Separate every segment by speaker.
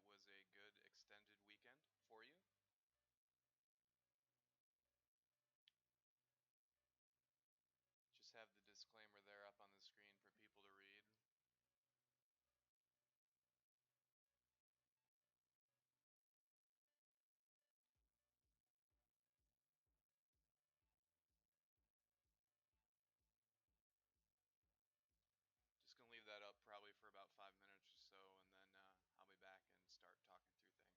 Speaker 1: it was a good extended weekend for you. Just have the disclaimer there up on the screen for people to read. Just gonna leave that up probably for about 5 minutes or so, and then I'll be back and start talking through things.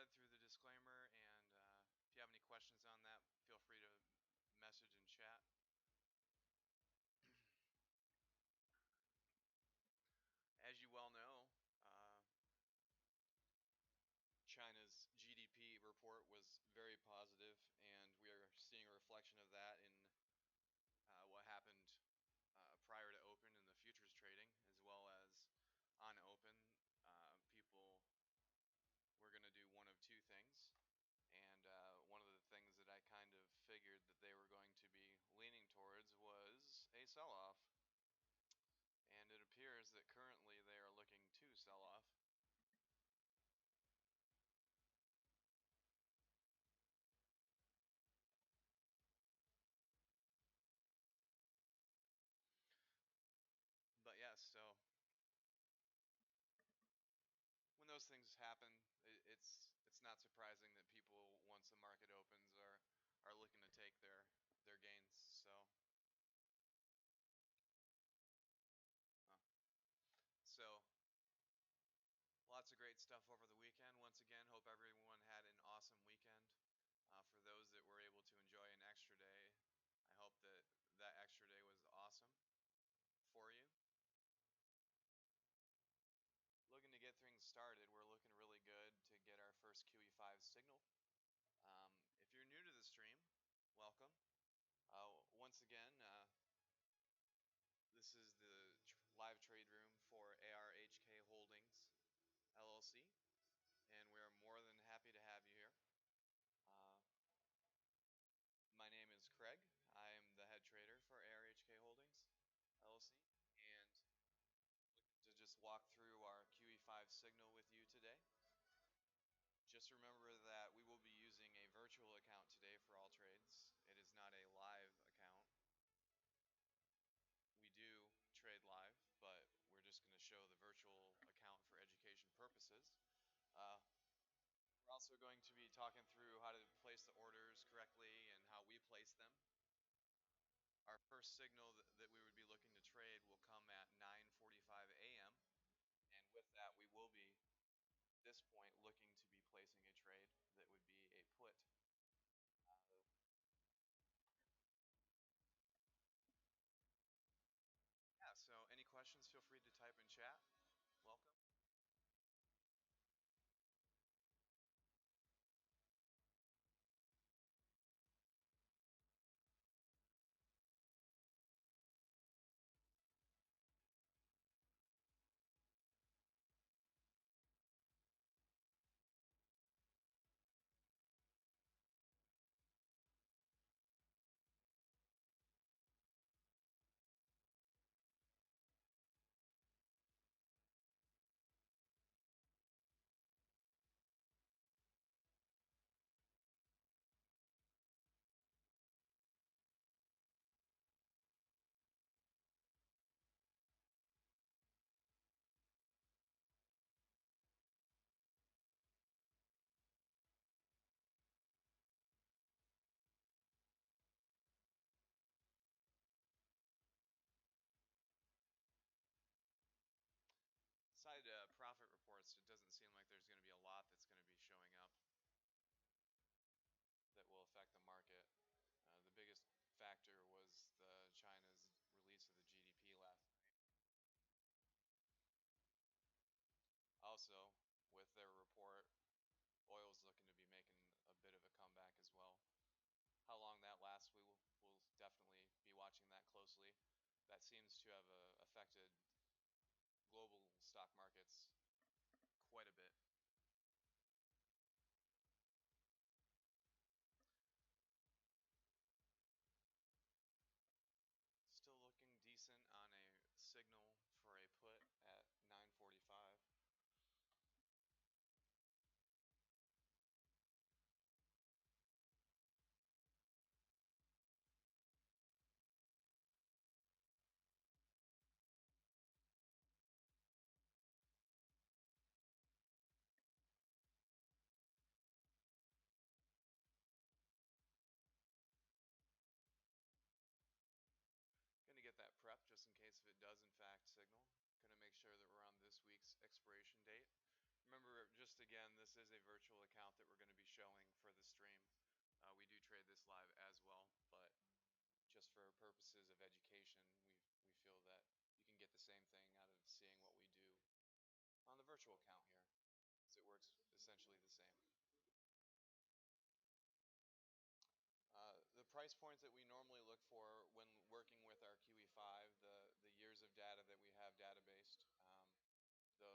Speaker 1: read through the disclaimer, and if you have any questions on that, feel free to message and chat. As you well know, China's GDP report was very positive, and we are seeing a reflection of that in what happened prior to open in the futures trading, as well as on open. People were going to do one of two things, and one of the things that I kind of figured that they were going to be leaning towards was a sell-off, and it appears that currently they are looking to sell off. But yes, so when those things happen, it's not surprising that people, once the market opens, are looking to take their gains. Uh, so lots of great stuff over the weekend. Once again, hope everyone had an awesome weekend. For those that were able to enjoy an extra day, I hope that that extra day was awesome for you. Looking to get things started, we're looking really good to get our first QE5 signal. If you're new to the stream, welcome. Once again, this is the live trade room for ARHK Holdings LLC, and we are more than happy to have you here. Uh, my name is Craig. I am the head trader for ARHK Holdings LLC, and to just walk through our QE5 signal with you today. Just remember that we will be using a virtual account today for all trades. It is not a live account. We do trade live, but we're just going to show the virtual account for education purposes. We're also going to be talking through how to place the orders correctly and how we place them. Our first signal that we would be looking to trade will come at 9:45 a.m. And with that, we will be, at this point, looking to be placing a trade that would be a put. Yeah, so any questions, feel free to type in chat. Welcome. Side profit reports, it doesn't seem like there's going to be a lot that's going to be showing up that will affect the market. The biggest factor was China's release of the GDP last night. Also, with their report, oil's looking to be making a bit of a comeback as well. How long that lasts, we'll definitely be watching that closely. That seems to have affected global stock markets quite a bit. Still looking decent on a signal for a put at 9:45. again, this is a virtual account that we're going to be showing for the stream. We do trade this live as well, but just for purposes of education, we feel that you can get the same thing out of seeing what we do on the virtual account here, as it works essentially the same. The price points that we normally look for when working with our QE5, the years of data that we have databased, the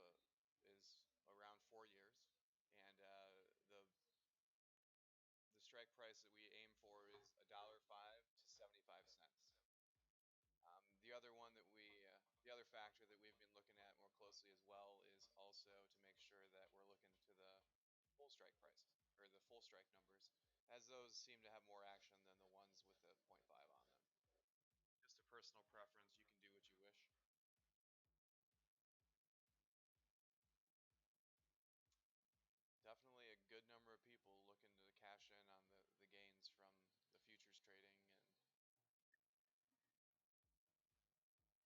Speaker 1: is around 4 years, and the strike price that we aim for is $1.05 to 75 cents. The other one that the other factor that we've been looking at more closely as well is also to make sure that we're looking to the full strike price or the full strike numbers, as those seem to have more action than the ones with the point 0.5 on them. Just a personal preference. You can do what you wish. Definitely a good number of people looking to cash in on the gains from the futures trading, and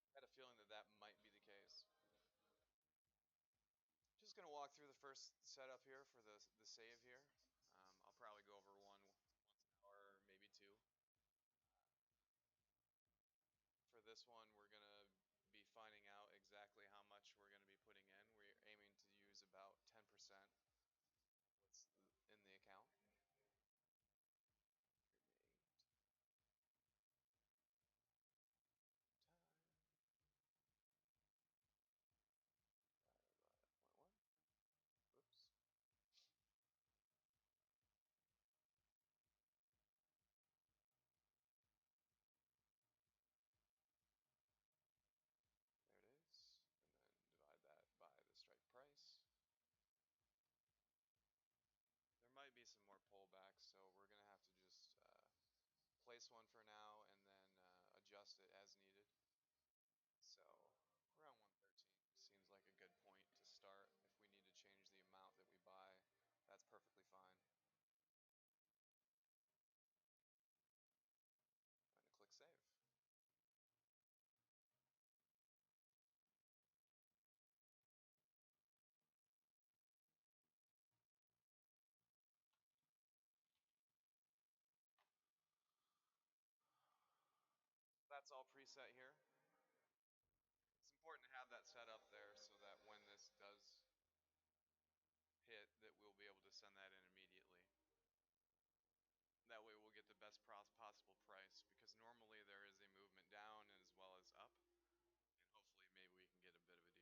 Speaker 1: I had a feeling that that might be the case. Just going to walk through the first setup here for the save here. I'll probably go over one once an hour, maybe two. For this one, we're going to be finding out exactly how much we're going to be putting in. We're aiming to use about 10% of what's in the account. Create time divided by 0.1. Oops. There it is. And then divide that by the strike price. There might be some more pullbacks, so we're going to have to just place one for now and then adjust it as needed. So around 113 seems like a good point to start. If we need to change the amount that we buy, that's perfectly fine. I'm going to click save. That's all preset here. It's important to have that set up there so that when this does hit, that we'll be able to send that in immediately. That way we'll get the best possible price, because normally there is a movement down as well as up, and hopefully maybe we can get a bit of a deal.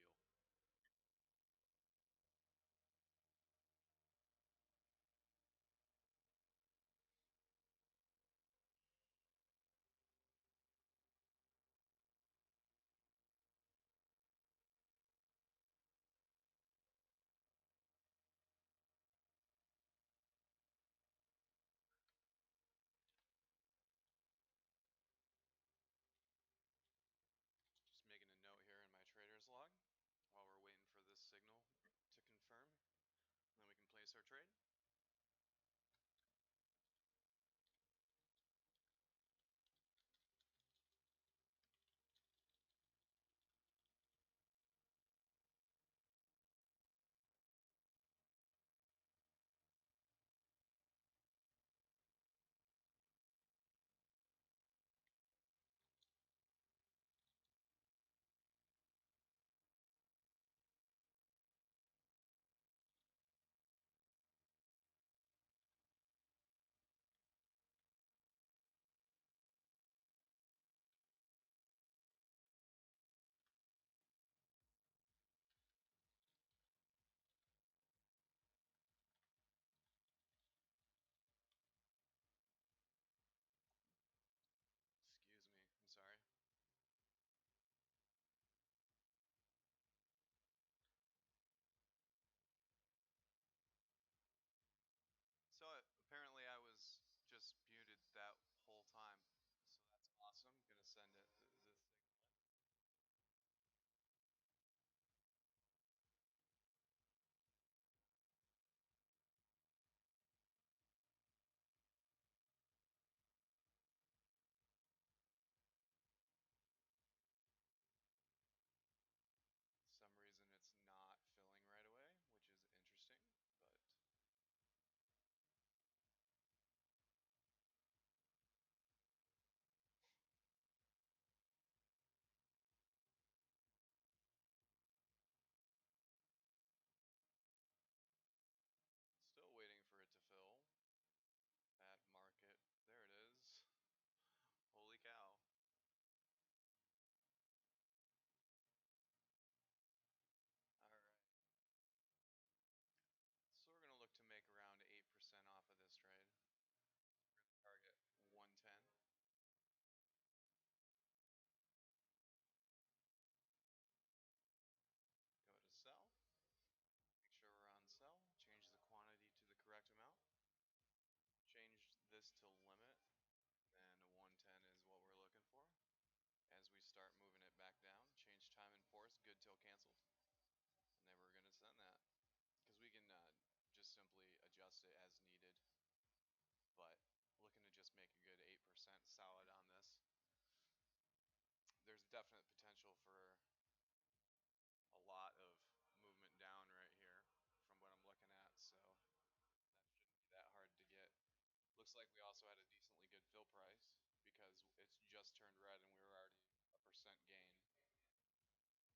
Speaker 1: looks like we also had a decently good fill price because it's just turned red and we were already a percent gain. Might look to take more, we'll see.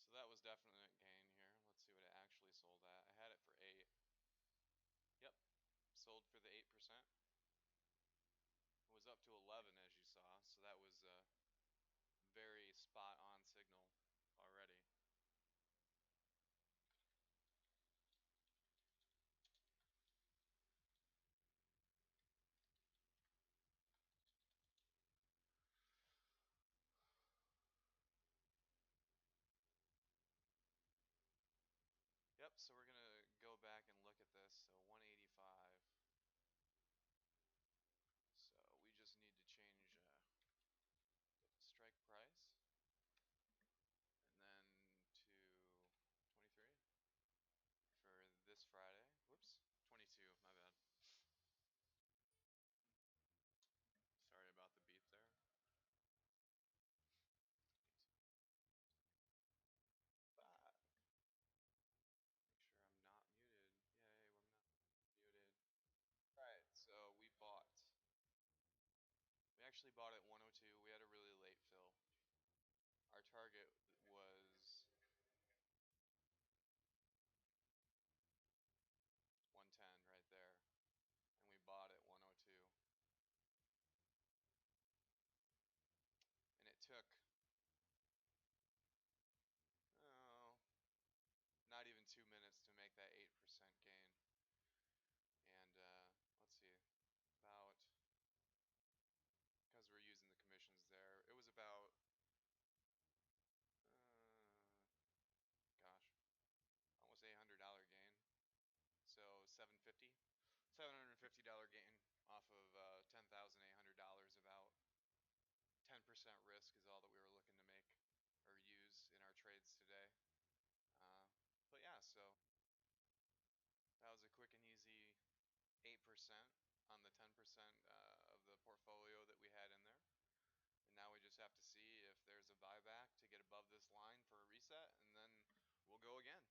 Speaker 1: So that was definitely a gain here. Let's see what it actually sold at. I had it for 8. Yep, sold for the 8%. It was up to 11 as you saw, so that was a very spot on signal already. Yep, so we're gonna go back and look at this. So 185. So we just need to change the strike price and then to 23 for this Friday. Whoops, 22, my bad. Sorry about the beep there. Make sure I'm not muted. Yay, we're not muted. Alright, so we actually bought at 102. We had a really late fill. Our target was 110 right there, and we bought at 102. And it took, oh, not even 2 minutes to make that 8% gain. And let's see, about, because we're using the commissions there, it was about, gosh, almost $800 gain. So 750, $750 gain off of $10,800. About 10% risk is all that we were looking to make or use in our trades today. But yeah, so that was a quick and easy 8% on the 10% of the portfolio that we had in there. And now we just have to see if there's a buyback to get above this line for a reset, and then we'll go again.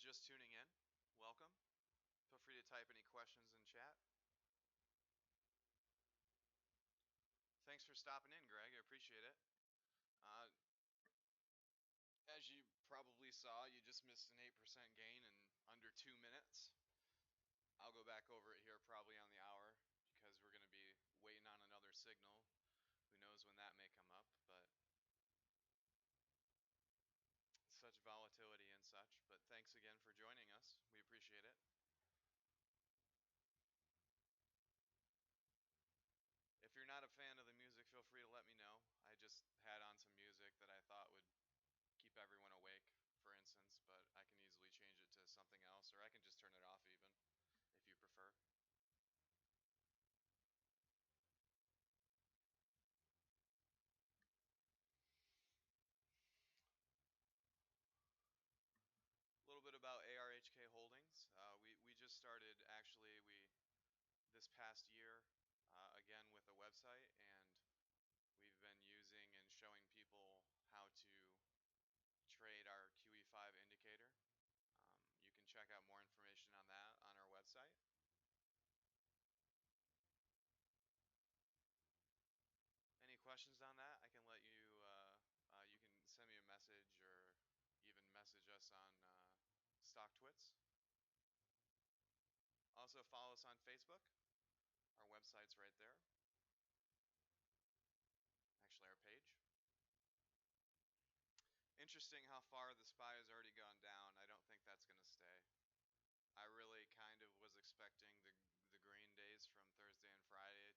Speaker 1: just tuning in, welcome. Feel free to type any questions in chat. Thanks for stopping in, Greg. I appreciate it. Uh, as you probably saw, you just missed an 8% gain in under 2 minutes. I'll go back over it here probably on the hour because we're going to be waiting on another signal. Who knows when that may come up, but such volatility and such. But thanks again for joining us. We appreciate it. If you're not a fan of the music, feel free to let me know. I just had on some music that I thought would keep everyone awake, for instance, but I can easily change it to something else, or I can just turn it off even, if you prefer. A little bit about ARHK Holdings. We just started actually this past year again with a website, and we've been using and showing people how to trade our QE5 indicator. You can check out more information on that on our website. Any questions on that? I can let you, you can send me a message or even message us on StockTwits. Also follow us on Facebook. Our website's right there. Actually, our page. Interesting how far the SPY has already gone down. I don't think that's going to stay. I really kind of was expecting the green days from Thursday and Friday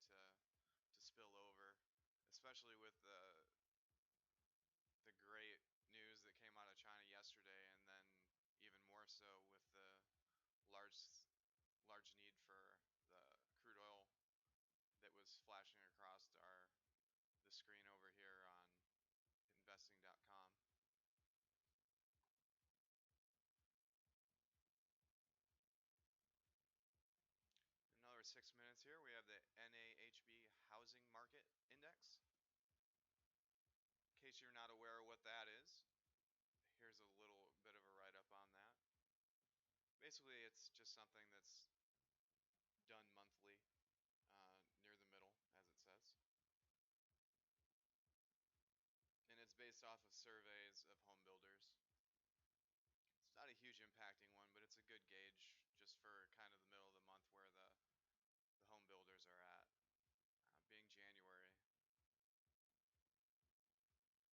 Speaker 1: to spill over, especially with the great news that came out of China yesterday, and then even more so with the large large need for the crude oil that was flashing across the screen over here on investing.com. Another 6 minutes here. We have the NAHB Housing Market Index. In case you're not aware of what that is, here's a little bit of a write-up on that. Basically, it's just something that's done monthly, near the middle, as it says. And it's based off of surveys of home builders. It's not a huge impacting one, but it's a good gauge just for kind of the middle of the month where the home builders are at. Being January,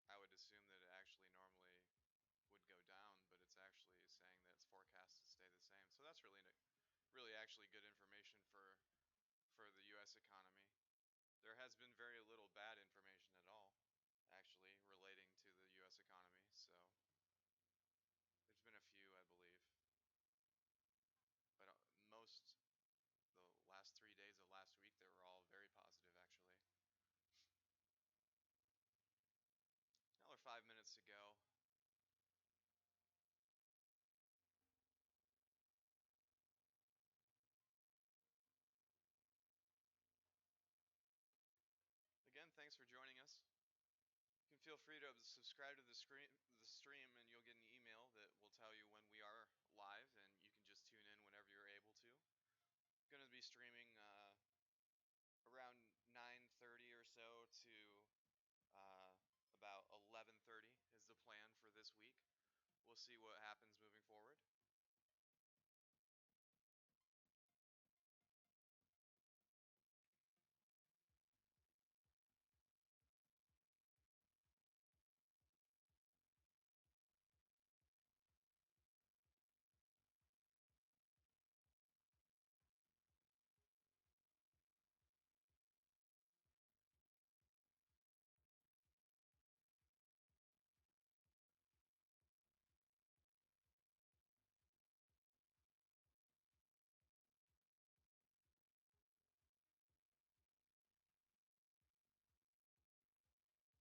Speaker 1: I would assume that it actually normally would go down, but it's actually saying that it's forecast to stay the same. So that's really actually good information for the U.S. economy. There has been very little bad information at all, actually, relating to the U.S. economy. So there's been a few, I believe, but the last 3 days of last week, they were all very positive, actually. Another 5 minutes to go. Again, thanks for joining us. You can feel free to subscribe to the stream, and you'll get an email that will tell you when we are live, and you can just tune in whenever you're able to. Going to be streaming around 9:30 or so to about 11:30 is the plan for this week. We'll see what happens moving forward.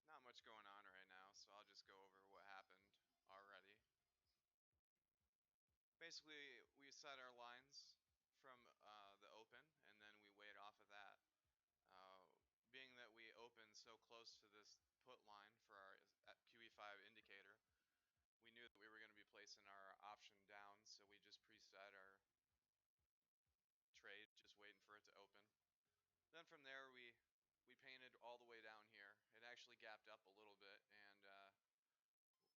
Speaker 1: Not much going on right now, so I'll just go over what happened already. Basically, we set our lines from the open, and then we wait off of that. Being that we opened so close to this put line for our QE5 indicator, we knew We were going to be placing our option down, so we just preset our trade, just waiting for it to open. Then from there, we painted all the way down here. It actually gapped up a little bit, and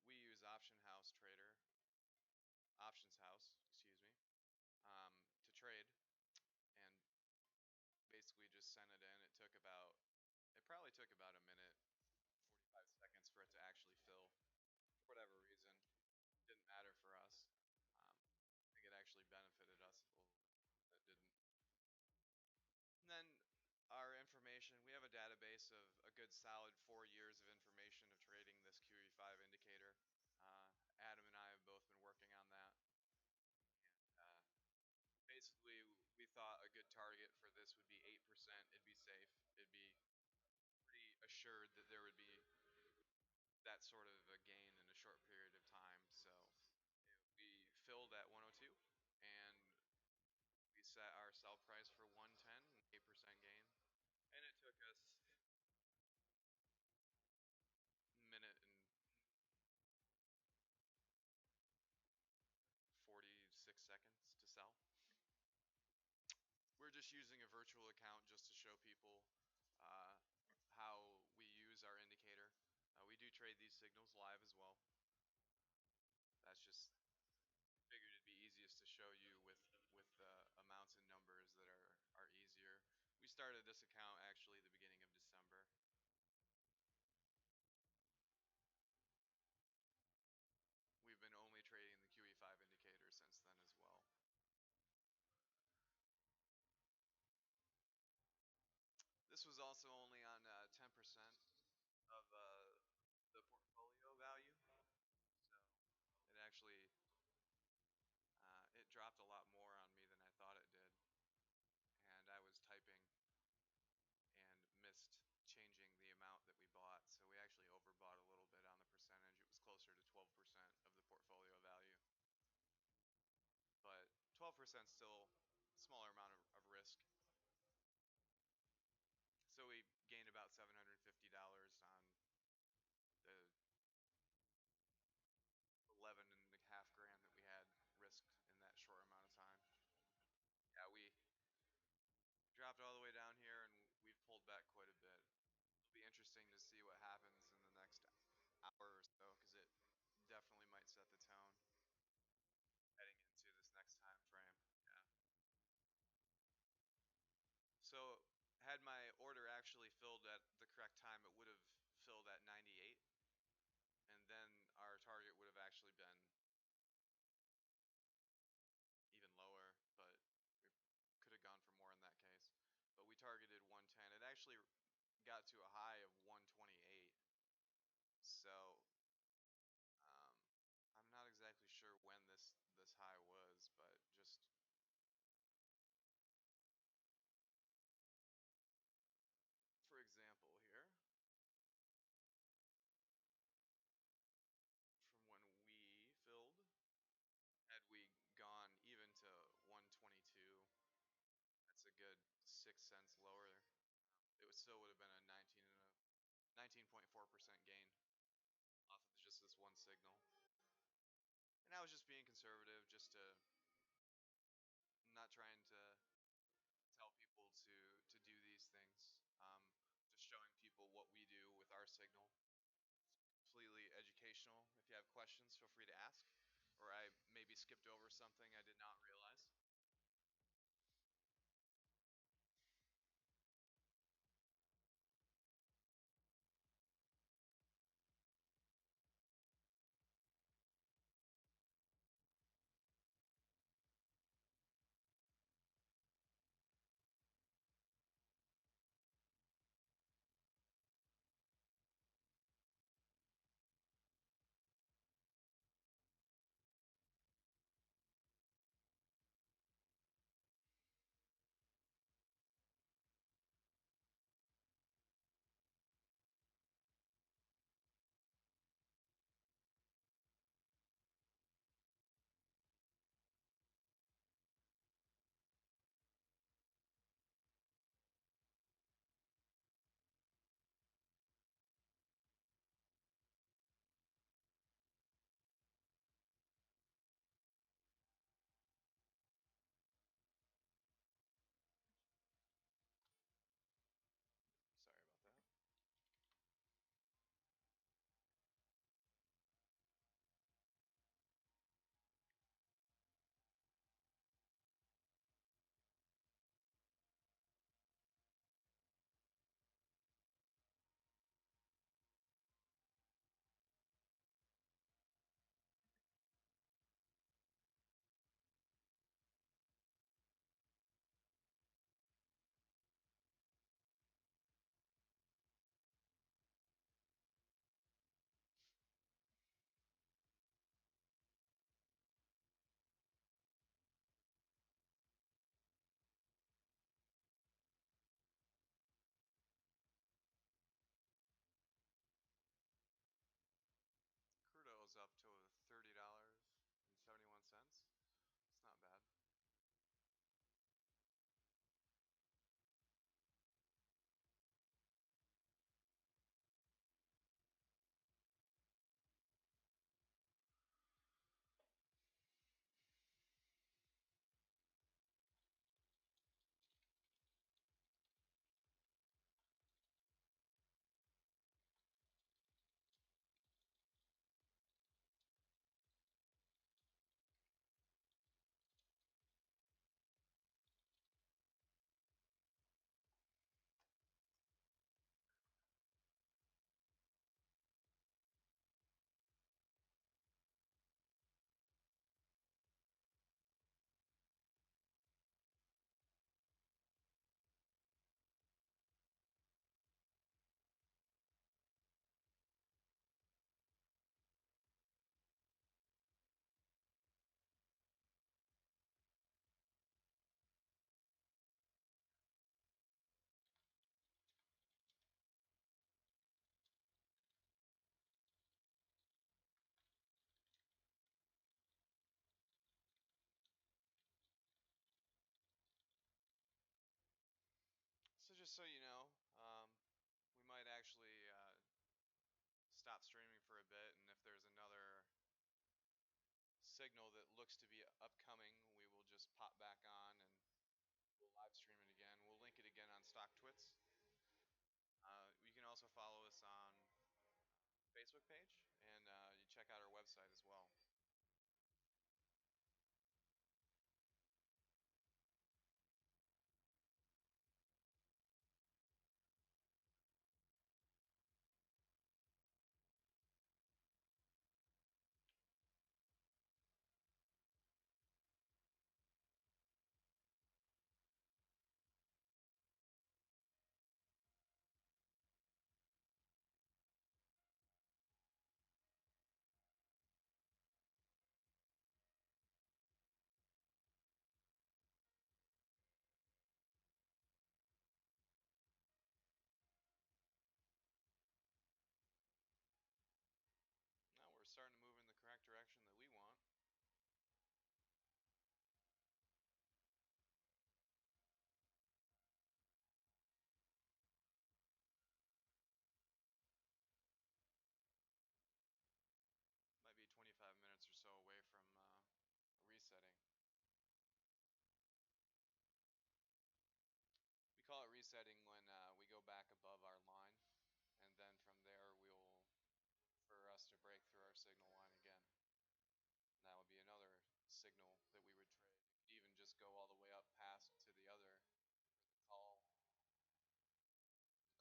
Speaker 1: we use options house, excuse me, to trade, and basically just sent it in. It probably took about a minute, 45 seconds for it to actually fill. For whatever reason, didn't matter for us. I think it actually benefited us a little bit. It didn't. And then our information, we have a database of a good solid 4 years of information of trading this QE5 indicator. Adam and I have both been working on that. Uh, Basically, we thought a good target for this would be 8%. It'd be safe. It'd be pretty assured that there would be that sort of a gain in a short period of time. So we filled at 102, and we set our sell price for 110, 8% gain. And it took us a minute and 46 seconds to sell. We're just using a virtual account just to show people uh, how we use our indicator. We do trade these signals live as well. That's just figured it'd be easiest to show you with amounts and numbers that are easier. We started this account actually the beginning of December. We've been only trading the QE5 indicator since then as well. This was also only on 10% of the portfolio value, so it actually it dropped a lot more on me than I thought it did, and I was typing and missed changing the amount that we bought, so we actually overbought a little bit on the percentage. It was closer to 12% of the portfolio value, but 12% still a smaller amount of risk. So we gained about $750 on the 11 and a half grand that we had risked in that short amount of time. Yeah, we dropped all the way down here and we've pulled back quite a bit. It'll be interesting to see what happens in the next hour or so because it definitely might set the tone heading into this next time frame. Yeah. So had my order actually filled at the correct time, it would have filled at 98, and then our target would have actually been even lower, but we could have gone for more in that case. But we targeted 110. It actually got to a high of 128. So I'm not exactly sure when this high was, but just for example here, from when we filled, had we gone even to 122, that's a good 6 cents lower. It would still would have been a 19.4% gain off of just this one signal. And I was just being conservative, just to not trying to tell people to do these things. Just showing people what we do with our signal. It's completely educational. If you have questions, feel free to ask. Or I maybe skipped over something I did not realize. just so you know, we might actually stop streaming for a bit, and if there's another signal that looks to be upcoming, we will just pop back on and we'll live stream it again. We'll link it again on StockTwits. You can also follow us on Facebook page, and you check out our website as well. Now we're starting to move in the correct direction that we want. Might be 25 minutes or so away from resetting. We call it resetting when we go back above our line, and then from there we'll for us to break through our signal line again. And that would be another signal that we would trade. We could even just go all the way up past to the other call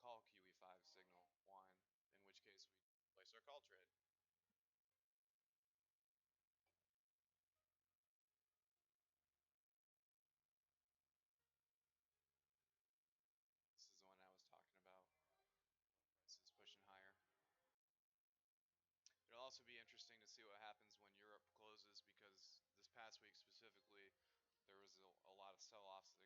Speaker 1: QE5 signal line, in which case we place our call trade. This is the one I was talking about. Prices pushing higher. It'll also be interesting to see what happens when Europe closes, because this past week specifically, there was a lot of sell-offs